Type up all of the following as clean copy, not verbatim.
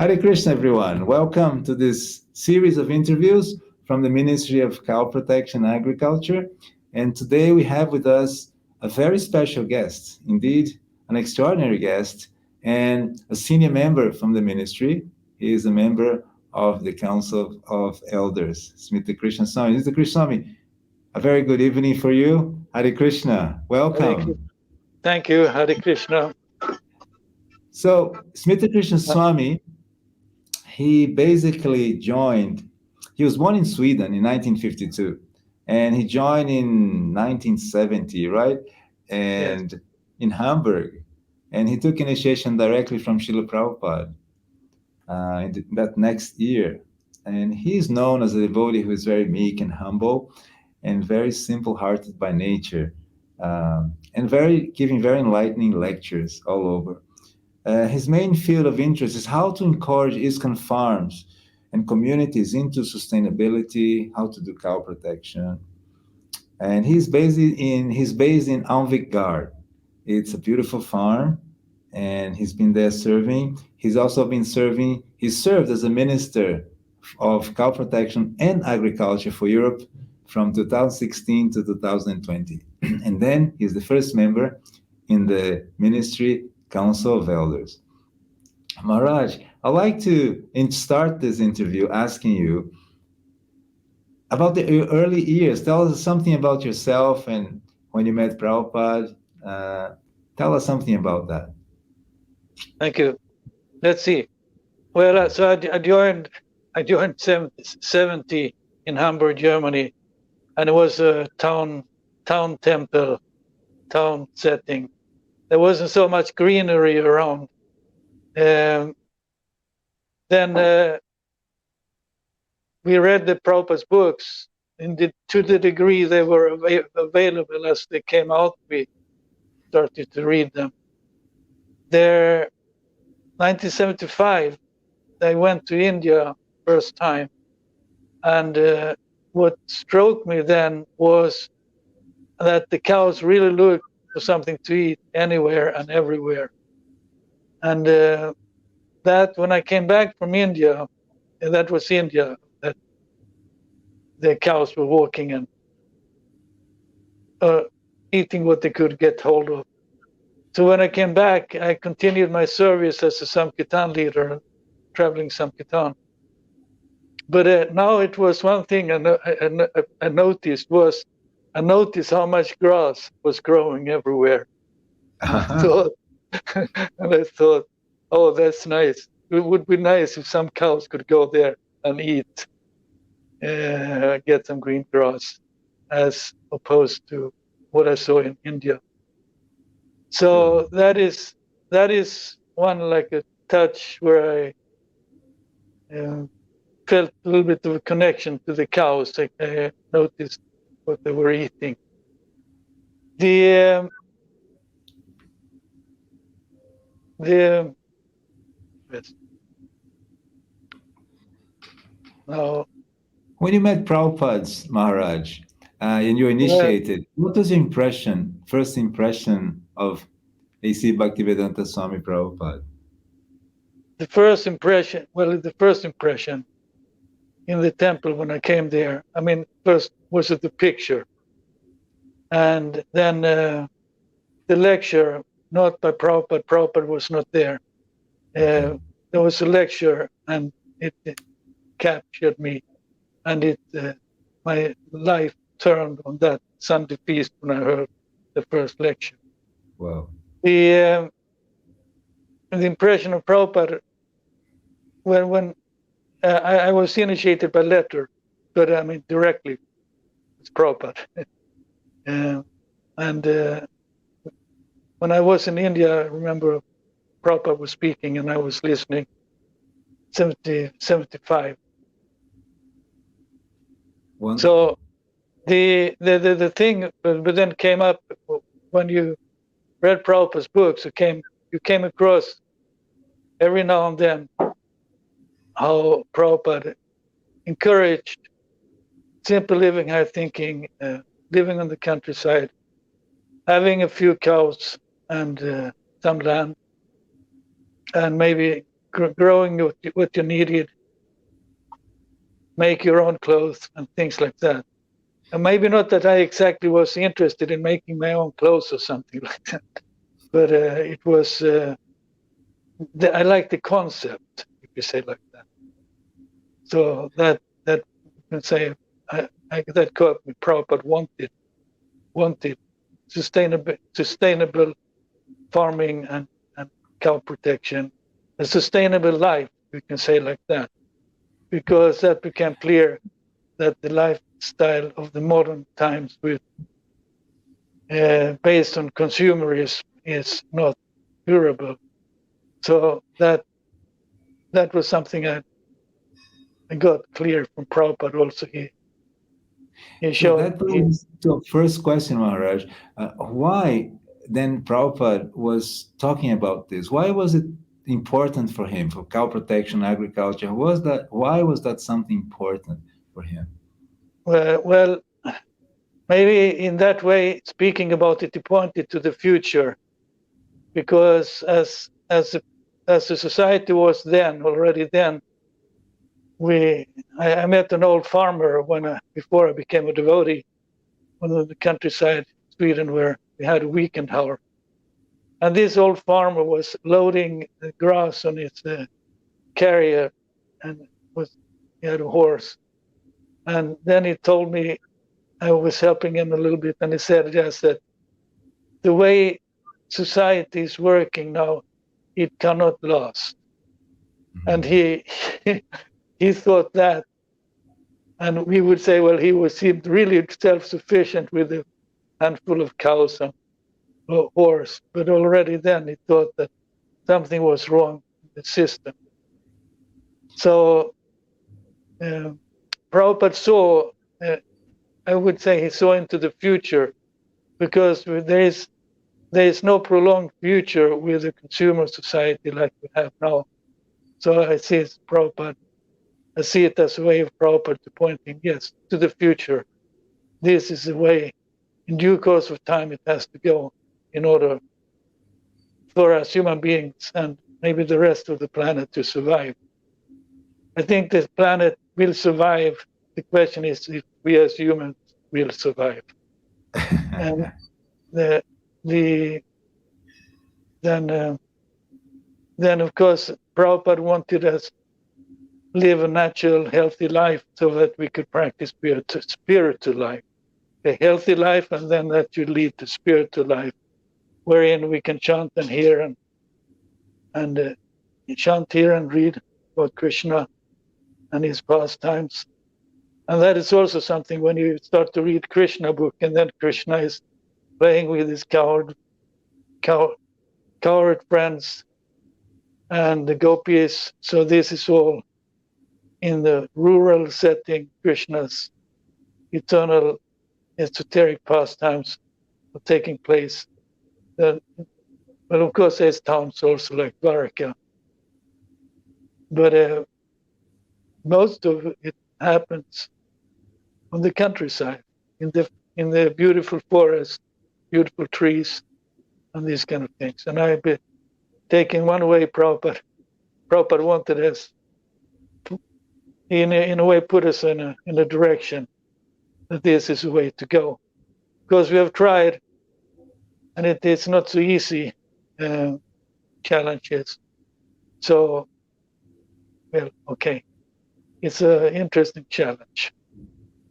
Hare Krishna, everyone. Welcome to this series of interviews from the Ministry of Cow Protection and Agriculture. And today we have with us a very special guest, indeed, an extraordinary guest, and a senior member from the ministry. He is a member of the Council of Elders, Smitha Krishna Swami. Smitha Krishna Swami, a very good evening for you. Hare Krishna. Welcome. Thank you, Hare Krishna. So, Smitha Krishna Swami, he basically joined, he was born in Sweden in 1952, and he joined in 1970, right? And yes, in Hamburg. And he took initiation directly from Srila Prabhupada in that next year. And he is known as a devotee who is very meek and humble and very simple-hearted by nature, and giving very enlightening lectures all over. His main field of interest is how to encourage ISKCON farms and communities into sustainability, how to do cow protection. And he's based in Almvik. It's a beautiful farm, and he's been there serving. He's also been serving, he served as a minister of cow protection and agriculture for Europe from 2016 to 2020. And then he's the first member in the ministry Council of Elders. Maharaj, I'd like to start this interview asking you about the early years. Tell us something about yourself and when you met Prabhupada. Tell us something about that. Thank you. Let's see. Well, so I joined 70 in Hamburg, Germany, and it was a town temple, town setting. There wasn't so much greenery around. Then we read the Prabhupada's books, to the degree they were available as they came out, we started to read them. There, 1975, I went to India first time, and what struck me then was that the cows really looked for something to eat anywhere and everywhere. And that when I came back from India, and that was India, that the cows were walking and eating what they could get hold of. So when I came back, I continued my service as a Sankirtan leader, traveling Sankirtan. But now it was one thing I noticed how much grass was growing everywhere. Uh-huh. And I thought, oh, that's nice. It would be nice if some cows could go there and eat, get some green grass, as opposed to what I saw in India. So that is one like a touch where I felt a little bit of a connection to the cows. I noticed what they were eating. Yes. Now, when you met Prabhupada, Maharaj, and you initiated, what was your first impression of A.C. Bhaktivedanta Swami Prabhupada? The first impression in the temple when I came there, I mean, first was it the picture, and then the lecture, not by Prabhupada. Prabhupada was not there. There was a lecture, and it captured me, and my life turned on that Sunday feast when I heard the first lecture. Wow. The impression of Prabhupada, when I was initiated by letter, but I mean directly, it's Prabhupada. And when I was in India, I remember Prabhupada was speaking and I was listening, 75. So the thing, but then came up when you read Prabhupada's books, you came across every now and then how Prabhupada encouraged simple living, high thinking, living on the countryside, having a few cows and some land, and maybe growing what you needed, make your own clothes and things like that. And maybe not that I exactly was interested in making my own clothes or something like that, but it was. I like the concept, if you say like that. So that you can say that caught me. Prabhupada wanted sustainable farming and cow protection, a sustainable life, we can say like that, because that became clear that the lifestyle of the modern times with based on consumerism is not durable. So that was something I got clear from Prabhupada also. He So showed that brings to a first question, Maharaj. Why then Prabhupada was talking about this? Why was it important for him, for cow protection, agriculture? Why was that something important for him? well, maybe in that way, speaking about it, he pointed to the future, because as the society was already then, I met an old farmer before I became a devotee, on the countryside Sweden, where we had a weekend hour, and this old farmer was loading the grass on his carrier, and he had a horse, and then he told me, I was helping him a little bit, and he said just that the way society is working now, it cannot last. And he he thought that, and we would say, well, he seemed really self-sufficient with a handful of cows and a horse, but already then he thought that something was wrong in the system. So Prabhupada saw, I would say he saw into the future, because there is no prolonged future with a consumer society like we have now. So I see it as a way of Prabhupada to pointing, yes, to the future. This is the way, in due course of time, it has to go in order for us human beings and maybe the rest of the planet to survive. I think this planet will survive. The question is if we as humans will survive. And then of course Prabhupada wanted us live a natural, healthy life so that we could practice spiritual life, a healthy life, and then that should lead to spiritual life, wherein we can chant and hear and chant here and read about Krishna and his pastimes. And that is also something when you start to read Krishna book, and then Krishna is playing with his coward friends and the gopis. So this is all in the rural setting, Krishna's eternal esoteric pastimes are taking place. Well, of course, there's towns also like Dwarka, but most of it happens on the countryside, in the beautiful forest, beautiful trees, and these kind of things. And I've been taking one way Prabhupada wanted us, in a way, put us in a direction that this is the way to go, because we have tried, and it is not so easy challenges. So, well, okay, it's an interesting challenge.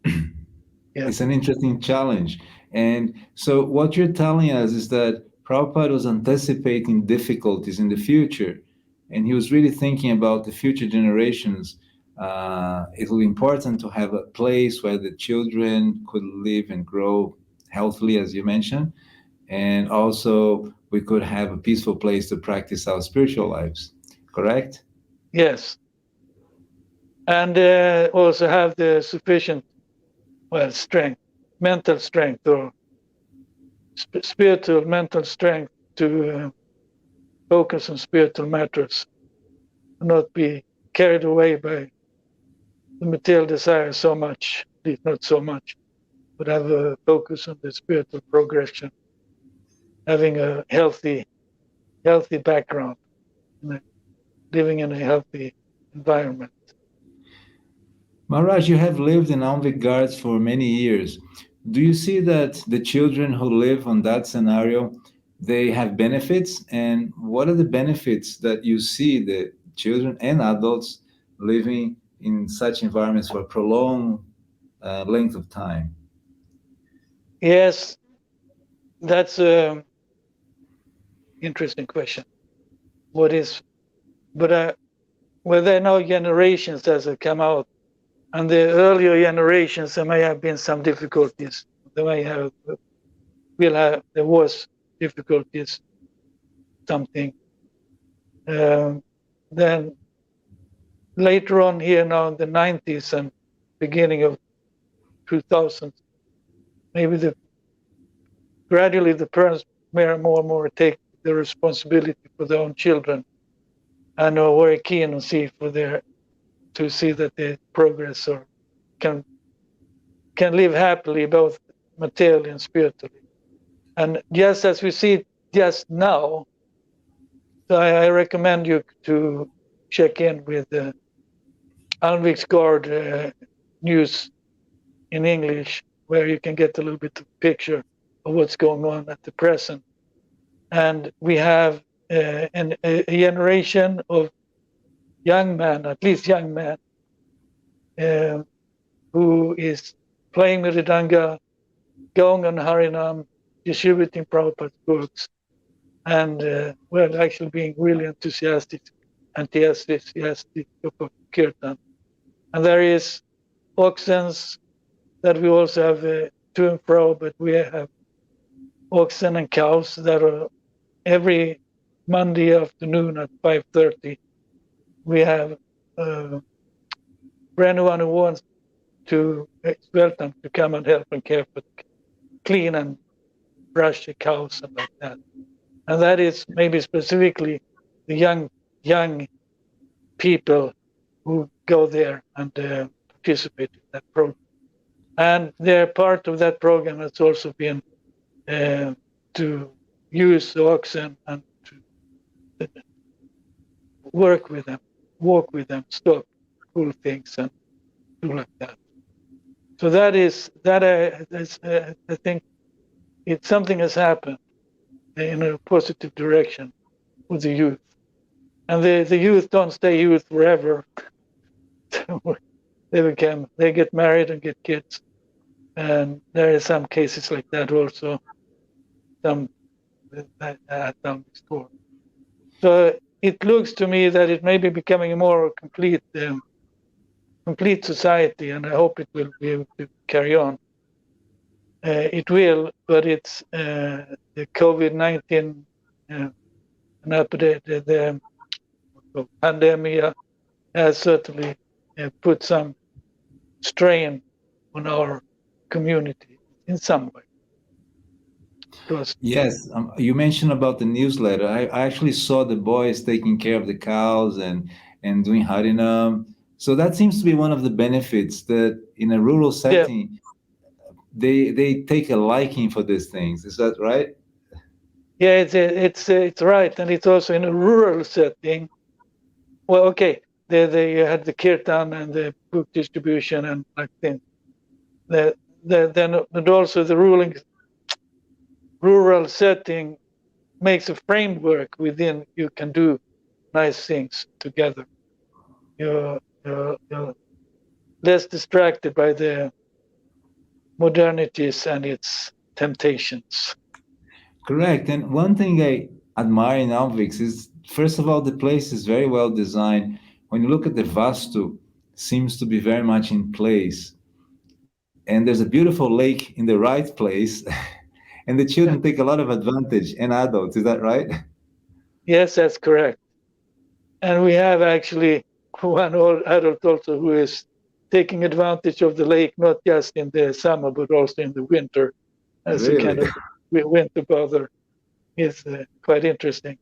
Yeah. It's an interesting challenge. And so what you're telling us is that Prabhupada was anticipating difficulties in the future, and he was really thinking about the future generations. It will be important to have a place where the children could live and grow healthily, as you mentioned, and also we could have a peaceful place to practice our spiritual lives, correct? Yes. And also have the sufficient, strength, mental strength, or spiritual mental strength to focus on spiritual matters, not be carried away by the material desire so much, at least not so much, but have a focus on the spiritual progression, having a healthy background. living in a healthy environment. Maharaj, you have lived in Almvik Guards for many years. Do you see that the children who live on that scenario, they have benefits? And what are the benefits that you see the children and adults living in such environments for a prolonged length of time? Yes, that's a interesting question. What is, but well, there are now generations that have come out, and the earlier generations there may have been some difficulties. They may have, there was difficulties, something. Then later on here now in the 90s and beginning of 2000s, maybe gradually the parents more and more take the responsibility for their own children and are very keen to see that they progress or can live happily both materially and spiritually. And just as we see it just now, I recommend you to check in with the Almvik's Guard news in English, where you can get a little bit of picture of what's going on at the present. And we have a generation of young men, at least young men, who is playing Mridanga, going on Harinam, distributing Prabhupada's books, and actually being really enthusiastic about Kirtan. And there is oxens that we also have to and fro, but we have oxen and cows that are every Monday afternoon at 5:30. We have for anyone who wants to, it's welcome to come and help and care for, clean and brush the cows and like that. And that is maybe specifically the young people who go there and participate in that program. And they're part of that program has also been to use the oxen and to work with them, walk with them, stop, pull things and do like that. So that is I think it's something has happened in a positive direction with the youth. And the youth don't stay youth forever. They get married and get kids. And there are some cases like that also. Some at some store. So it looks to me that it may be becoming a more complete society, and I hope it will be able to carry on. It will, but it's the COVID-19 the pandemic has certainly put some strain on our community in some way. Yes, you mentioned about the newsletter. I actually saw the boys taking care of the cows and doing harinam. So that seems to be one of the benefits that in a rural setting, they take a liking for these things. Is that right? Yeah, it's right, and it's also in a rural setting. Well, okay, they had the kirtan and the book distribution and like things. Then also the rural setting makes a framework within you can do nice things together. You're less distracted by the modernities and its temptations. Correct. And one thing I admire in Alvix is, first of all, the place is very well designed. When you look at the Vastu, seems to be very much in place. And there's a beautiful lake in the right place. And the children take a lot of advantage, and adults. Is that right? Yes, that's correct. And we have actually one old adult also who is taking advantage of the lake, not just in the summer, but also in the winter, as Really? a kind of winter bother. Is quite interesting.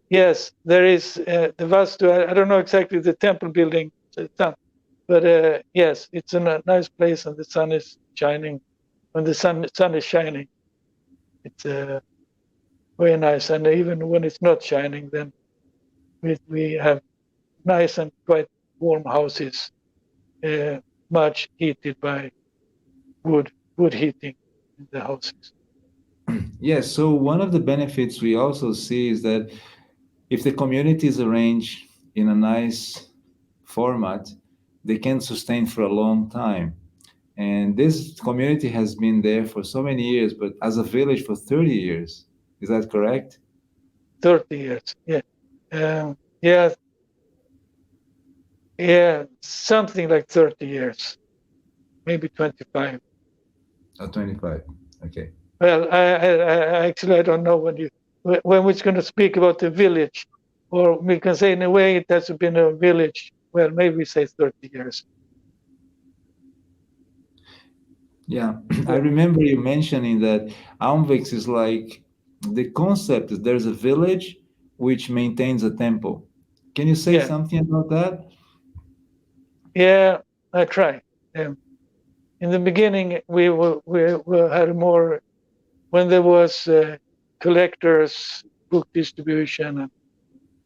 Yes, there is the Vastu. I don't know exactly the temple building, but yes, it's a nice place, and the sun is shining. When the sun is shining, it's very nice. And even when it's not shining, then we have nice and quite warm houses, much heated by wood heating in the houses. Yes, so one of the benefits we also see is that if the community is arranged in a nice format, they can sustain for a long time. And this community has been there for so many years, but as a village for 30 years. Is that correct? 30 years, yeah. Yeah, yeah, something like 30 years, maybe 25. Oh, 25. Okay. Well, I actually I don't know when we're going to speak about the village, or we can say in a way it has been a village. Well, maybe we say 30 years. Yeah, I remember you mentioning that Almvix is like the concept is there's a village which maintains a temple. Can you say Yeah, something about that? yeah, I try. In the beginning, we had more when there was collectors, book distribution, and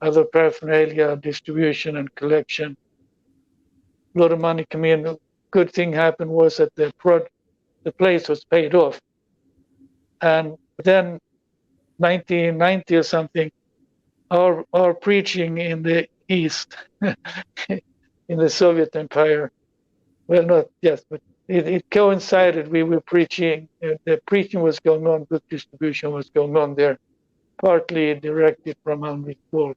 other paraphernalia distribution and collection. A lot of money came in. Good thing happened was that the place was paid off, and then 1990 or something, our preaching in the East, in the Soviet Empire, well, not yes, but it coincided. We were preaching. The preaching was going on. Book distribution was going on there, partly directed from Almvik School.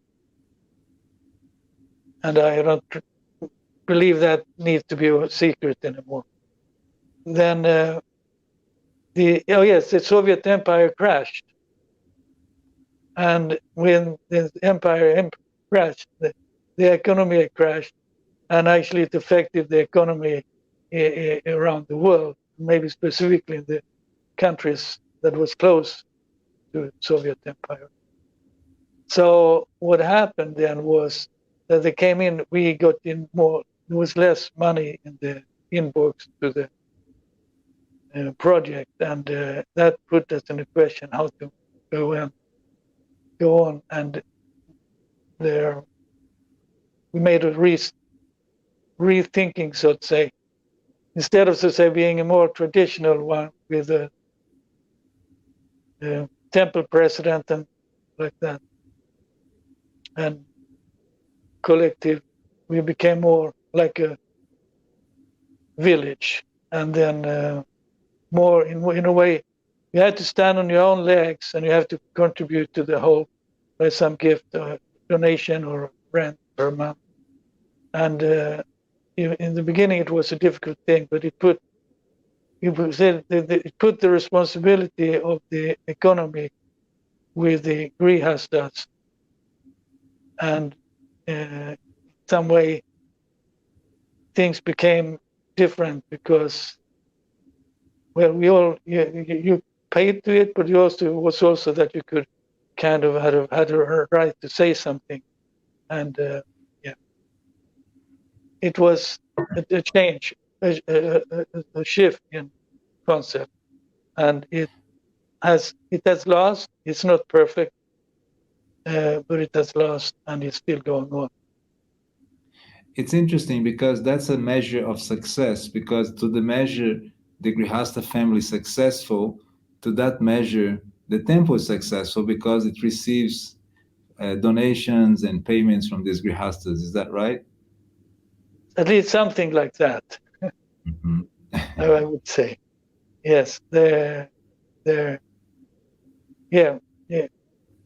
And I don't believe that needs to be a secret anymore. Then the Soviet Empire crashed, and when the empire crashed, the economy crashed, and actually it affected the economy around the world, maybe specifically in the countries that was close to Soviet Empire. So what happened then was that they came in, we got in more, there was less money in the inbox to the project, and that put us in a question how to go on, and there we made a rethinking, so to say, instead of, so to say, being a more traditional one with a temple president and like that, and collective, we became more like a village, and then more in a way, you had to stand on your own legs, and you have to contribute to the whole by some gift, donation, or rent per month. And in the beginning, it was a difficult thing, but it put the responsibility of the economy with the grihastas, and in some way things became different because, well, you paid to it, but you also was also that you could kind of had a right to say something, and it was a change, a shift in concept, and it has lost. It's not perfect, but it has lost, and it's still going on. It's interesting because that's a measure of success, because to the measure the Grihasta family is successful, to that measure the temple is successful because it receives donations and payments from these Grihastas. Is that right? At least something like that. Mm-hmm. I would say, yes. The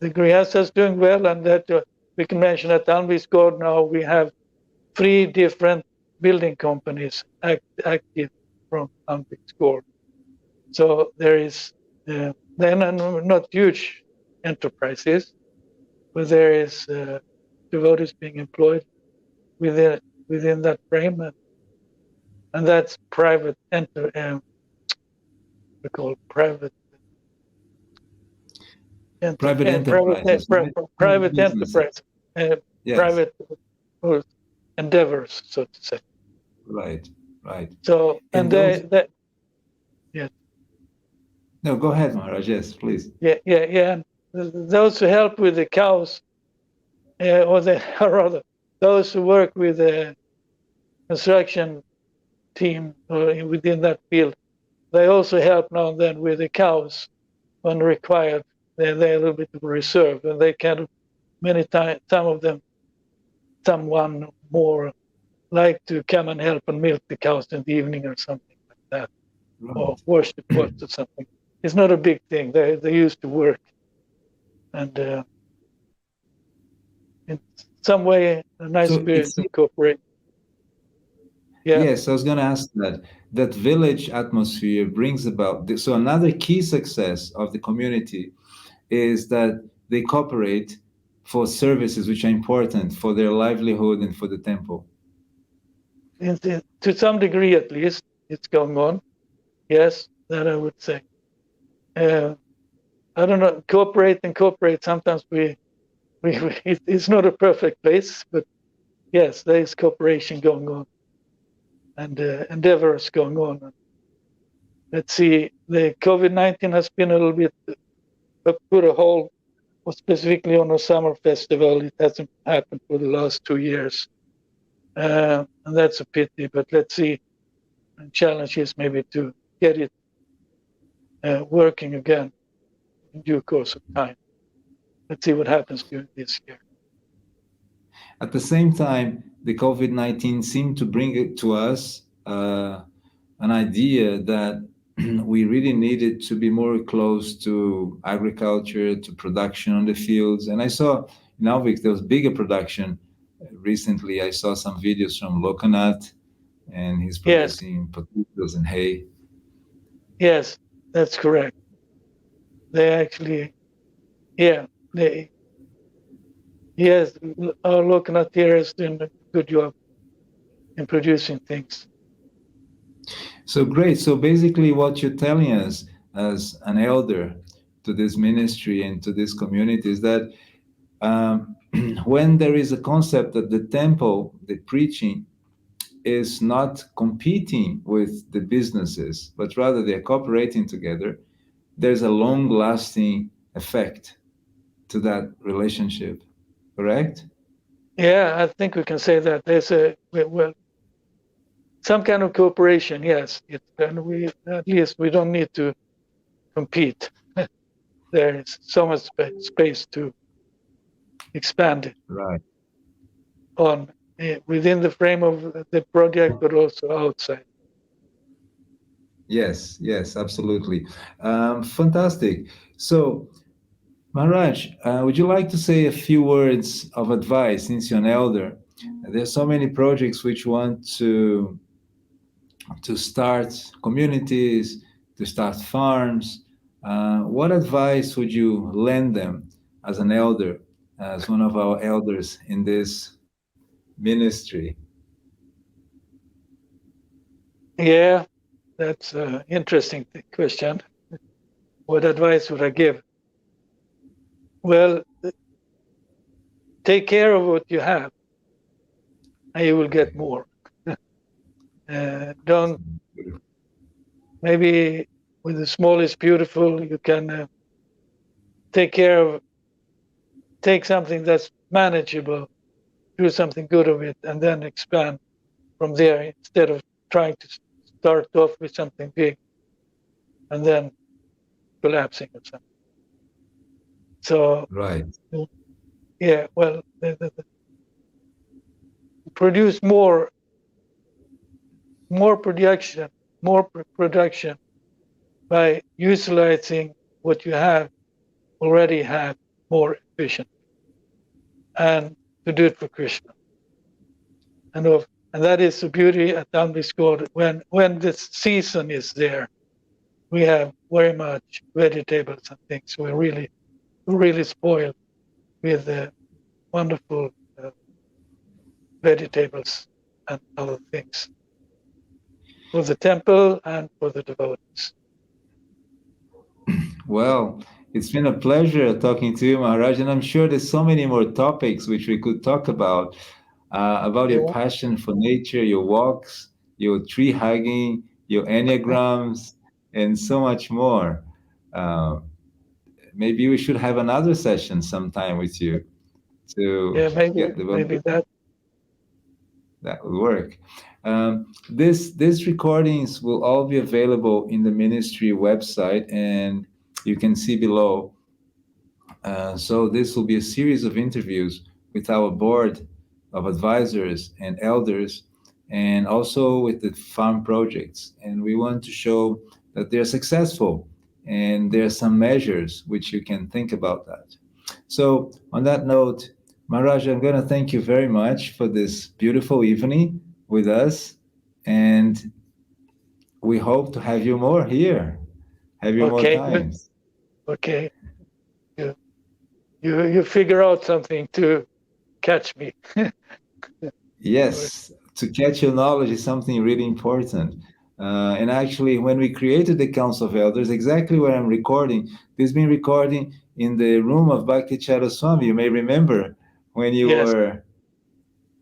Grihasta is doing well, and that we can mention at ISKCON now we have 3 different building companies active from ISKCON. So there is then not huge enterprises, but there is devotees being employed within that frame, and that's private we call private Private enterprises, right? private Businesses. enterprise, Yes. private endeavors, so to say. Right, right. So, and those... yes. No, go ahead, Maharaj. Yes, please. Yeah. And those who help with the cows, or or rather, those who work with the construction team within that field, they also help now and then with the cows when required. They're a little bit of reserve, and they can many times. Some of them, someone more like to come and help and milk the cows in the evening or something like that, or Right. wash the pots or something. It's not a big thing. They used to work, and in some way, a nice So spirit it's of cooperate. Yeah. yes, I was going to ask that. That village atmosphere brings about this. So another key success of the community is that they cooperate for services which are important for their livelihood and for the temple. To some degree, at least, it's going on. Yes, that I would say. Uh, I don't know. Cooperate and cooperate. Sometimes it's not a perfect place, but yes, there is cooperation going on and endeavors going on. Let's see. The COVID-19 has been a little bit put a hold specifically on a summer festival. It hasn't happened for the last 2 years, and that's a pity. But let's see. And challenge is maybe to get it working again in due course of time. Let's see what happens during this year. At the same time, the COVID 19 seemed to bring it to us an idea that we really needed to be more close to agriculture, to production on the fields. And I saw in Alvik there was bigger production. Recently, I saw some videos from Lokanat, and he's Yes, producing potatoes and hay. yes, that's correct. They actually, yeah, they, yes, our local here is doing a good job in producing things. So great. So basically, what you're telling us as an elder to this ministry and to this community is that um, when there is a concept that the temple, the preaching, is not competing with the businesses, but rather they're cooperating together, there's a long lasting effect to that relationship, correct? Yeah, I think we can say that there's well, some kind of cooperation. Yes, and we at least we don't need to compete. There is so much space to expand Right. on within the frame of the project, but also outside. Yes, yes, absolutely. Fantastic. So, Maharaj, would you like to say a few words of advice since you're an elder? There's so many projects which want to start communities, to start farms. What advice would you lend them as an elder, as one of our elders in this ministry? Yeah, that's an interesting question. What advice would I give? Well, take care of what you have, and you will get more. Don't maybe with the small is beautiful. You can take care of take something that's manageable, do something good of it, and then expand from there instead of trying to start off with something big and then collapsing or something. So Right. yeah, well, produce more production, more production by utilizing what you have already have more efficient, and to do it for Krishna. And of and that is the beauty at Ambiscore. When the season is there, we have very much vegetables and things. We're really spoiled with wonderful vegetables and other things for the temple and for the devotees. Well, it's been a pleasure talking to you, Maharaj, and I'm sure there's so many more topics which we could talk about your Yeah. passion for nature, your walks, your tree hugging, your enneagrams, and so much more. Uh, Maybe we should have another session sometime with you to Yeah, get the maybe that. that will work. These recordings will all be available in the ministry website, and you can see below. So this will be a series of interviews with our board of advisors and elders, and also with the farm projects. And we want to show that they're successful, and there are some measures which you can think about that. So on that note, Maharaj, I'm going to thank you very much for this beautiful evening with us, and we hope to have you more here, have you more Okay, good. times. Okay, you you figure out something to catch me. Yes, to catch your knowledge is something really important. And actually, when we created the Council of Elders, exactly where I'm recording, this has been recording in the room of Bhakti Swami. You may remember when you Yes. were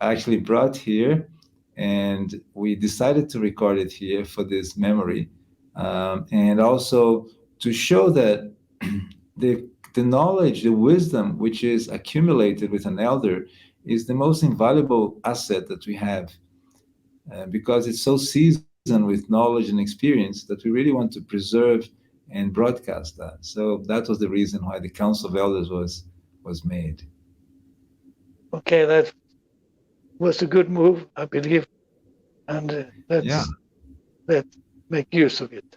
actually brought here, and we decided to record it here for this memory, and also to show that the the knowledge, the wisdom which is accumulated with an elder is the most invaluable asset that we have, because it's so seasoned with knowledge and experience that we really want to preserve and broadcast that. So that was the reason why the Council of Elders was made. Okay, that was a good move, I believe, and Yeah, let's make use of it.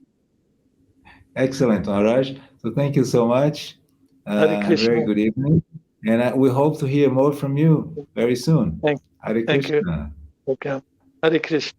excellent, Maharaj. So thank you so much. Hare Very Krishna. good evening, and we hope to hear more from you very soon. Thank, Hare thank you. Krishna. Welcome. Hare Krishna.